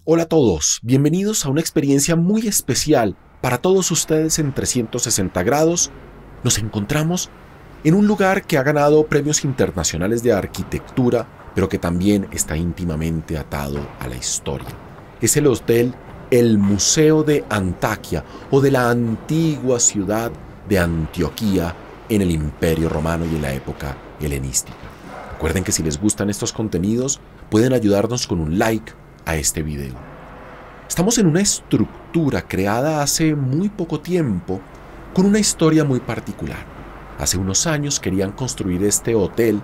Hola a todos, bienvenidos a una experiencia muy especial para todos ustedes en 360 grados. Nos encontramos en un lugar que ha ganado premios internacionales de arquitectura, pero que también está íntimamente atado a la historia. Es el hotel El Museo de Antaquia, o de la antigua ciudad de Antioquía en el Imperio Romano y en la época helenística. Recuerden que si les gustan estos contenidos, pueden ayudarnos con un like a este video. Estamos en una estructura creada hace muy poco tiempo con una historia muy particular. Hace unos años querían construir este hotel,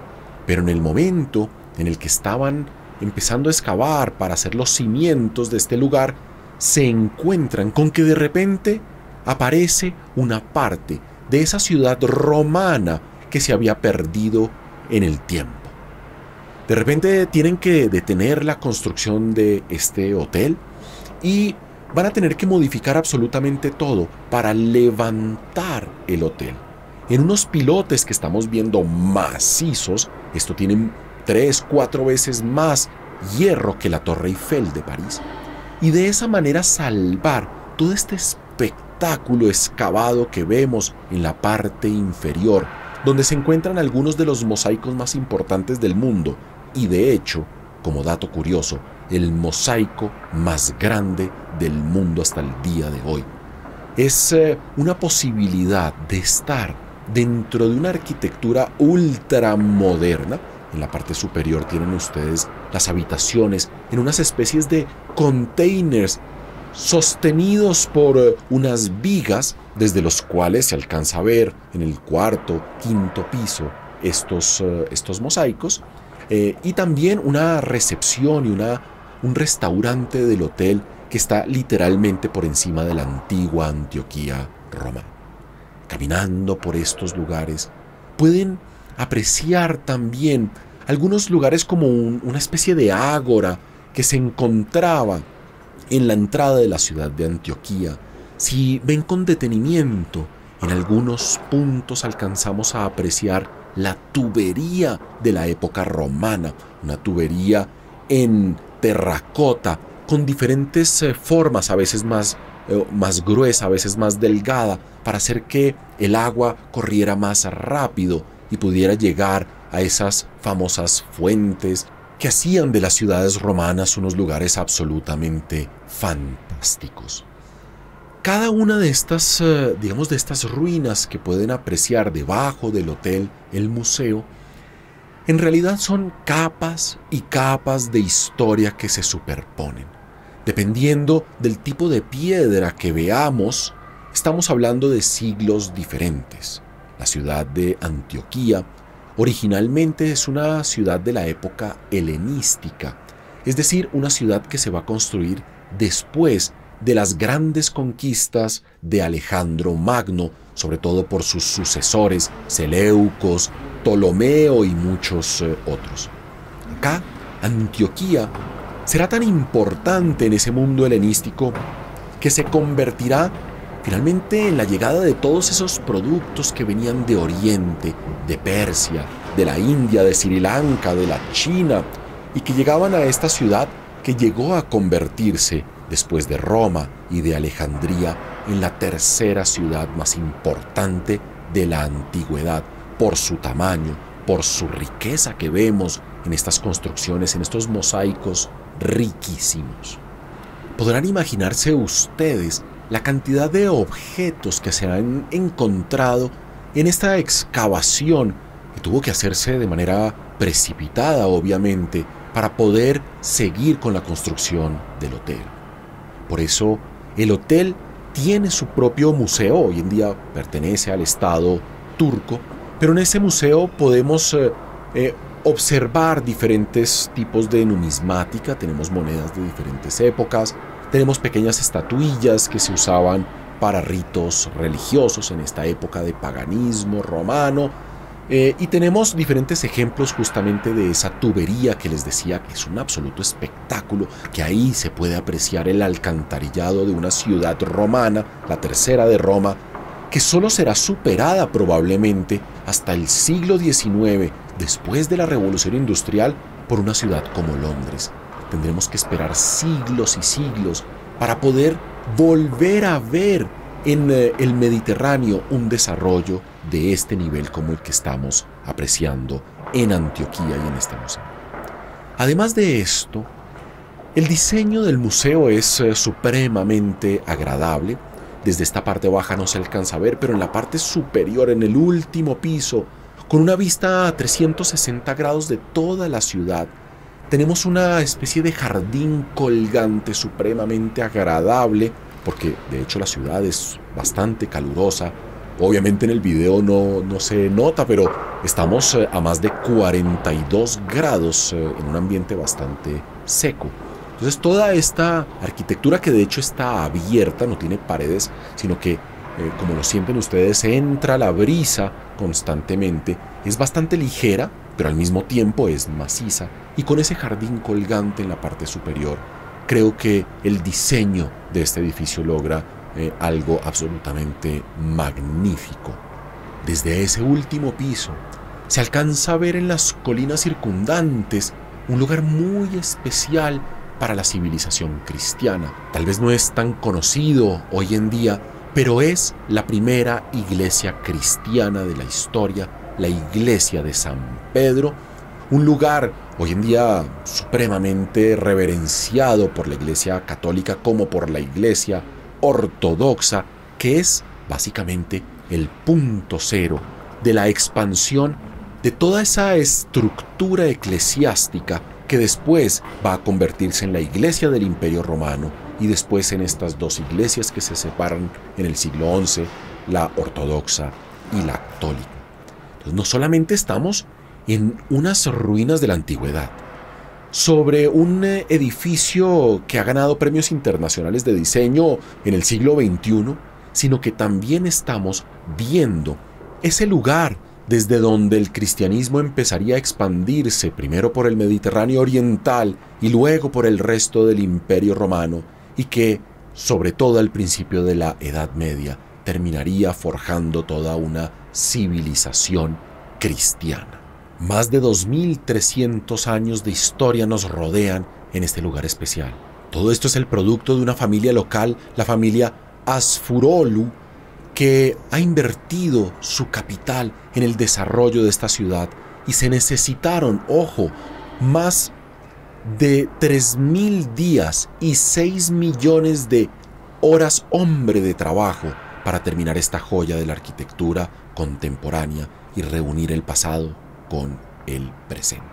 pero en el momento en el que estaban empezando a excavar para hacer los cimientos de este lugar, se encuentran con que de repente aparece una parte de esa ciudad romana que se había perdido en el tiempo. De repente tienen que detener la construcción de este hotel y van a tener que modificar absolutamente todo para levantar el hotel. En unos pilotes que estamos viendo macizos, esto tiene 3-4 veces más hierro que la Torre Eiffel de París, y de esa manera salvar todo este espectáculo excavado que vemos en la parte inferior, donde se encuentran algunos de los mosaicos más importantes del mundo, y de hecho, como dato curioso, el mosaico más grande del mundo hasta el día de hoy. Es una posibilidad de estar dentro de una arquitectura ultramoderna. En la parte superior tienen ustedes las habitaciones en unas especies de containers sostenidos por unas vigas, desde los cuales se alcanza a ver en el cuarto, quinto piso estos mosaicos, y también una recepción y un restaurante del hotel que está literalmente por encima de la antigua Antioquía romana. Caminando por estos lugares pueden apreciar también algunos lugares como una especie de ágora que se encontraba en la entrada de la ciudad de Antioquía. Si ven con detenimiento, en algunos puntos alcanzamos a apreciar la tubería de la época romana, una tubería en terracota con diferentes formas, a veces más gruesa, a veces más delgada, para hacer que el agua corriera más rápido y pudiera llegar a esas famosas fuentes que hacían de las ciudades romanas unos lugares absolutamente fantásticos. Cada una de estas, de estas ruinas que pueden apreciar debajo del hotel, el museo, en realidad son capas y capas de historia que se superponen. Dependiendo del tipo de piedra que veamos, estamos hablando de siglos diferentes. La ciudad de Antioquía originalmente es una ciudad de la época helenística, es decir, una ciudad que se va a construir después de las grandes conquistas de Alejandro Magno, sobre todo por sus sucesores, Seleucos, Ptolomeo y muchos otros. Acá, Antioquía será tan importante en ese mundo helenístico que se convertirá finalmente en la llegada de todos esos productos que venían de Oriente, de Persia, de la India, de Sri Lanka, de la China, y que llegaban a esta ciudad que llegó a convertirse, después de Roma y de Alejandría, en la tercera ciudad más importante de la antigüedad, por su tamaño, por su riqueza que vemos en estas construcciones, en estos mosaicos riquísimos. Podrán imaginarse ustedes la cantidad de objetos que se han encontrado en esta excavación, que tuvo que hacerse de manera precipitada, obviamente, para poder seguir con la construcción del hotel. Por eso, el hotel tiene su propio museo. Hoy en día pertenece al Estado turco, pero en ese museo podemos observar diferentes tipos de numismática. Tenemos monedas de diferentes épocas, tenemos pequeñas estatuillas que se usaban para ritos religiosos en esta época de paganismo romano, y tenemos diferentes ejemplos justamente de esa tubería que les decía que es un absoluto espectáculo, que ahí se puede apreciar el alcantarillado de una ciudad romana, la tercera de Roma, que solo será superada probablemente hasta el siglo XIX, después de la Revolución Industrial, por una ciudad como Londres. tendremos que esperar siglos y siglos para poder volver a ver en el Mediterráneo un desarrollo de este nivel como el que estamos apreciando en Antioquía y en este museo. Además de esto, el diseño del museo es supremamente agradable. Desde esta parte baja no se alcanza a ver, pero en la parte superior, en el último piso, con una vista a 360 grados de toda la ciudad, tenemos una especie de jardín colgante supremamente agradable, porque de hecho la ciudad es bastante calurosa. Obviamente en el video no se nota, pero estamos a más de 42 grados en un ambiente bastante seco. Entonces toda esta arquitectura, que de hecho está abierta, no tiene paredes, sino que, como lo sienten ustedes, entra la brisa constantemente, es bastante ligera, pero al mismo tiempo es maciza, y con ese jardín colgante en la parte superior, creo que el diseño de este edificio logra algo absolutamente magnífico. Desde ese último piso se alcanza a ver en las colinas circundantes un lugar muy especial para la civilización cristiana. Tal vez no es tan conocido hoy en día, pero es la primera iglesia cristiana de la historia, la iglesia de San Pedro, un lugar hoy en día supremamente reverenciado por la iglesia católica como por la iglesia ortodoxa, que es básicamente el punto cero de la expansión de toda esa estructura eclesiástica que después va a convertirse en la iglesia del Imperio Romano y después en estas dos iglesias que se separan en el siglo XI, la ortodoxa y la católica. Entonces no solamente estamos en unas ruinas de la antigüedad, sobre un edificio que ha ganado premios internacionales de diseño en el siglo XXI, sino que también estamos viendo ese lugar desde donde el cristianismo empezaría a expandirse, primero por el Mediterráneo oriental y luego por el resto del Imperio Romano, y que, sobre todo al principio de la Edad Media, terminaría forjando toda una civilización cristiana. Más de 2300 años de historia nos rodean en este lugar especial. Todo esto es el producto de una familia local, la familia Asfurolu, que ha invertido su capital en el desarrollo de esta ciudad, y se necesitaron, ojo, más de 3000 días y 6 millones de horas hombre de trabajo para terminar esta joya de la arquitectura contemporánea y reunir el pasado con el presente.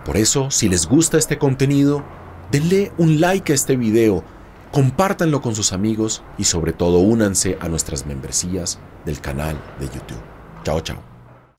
Por eso, si les gusta este contenido, denle un like a este video, compártanlo con sus amigos y sobre todo únanse a nuestras membresías del canal de YouTube. Chao, chao.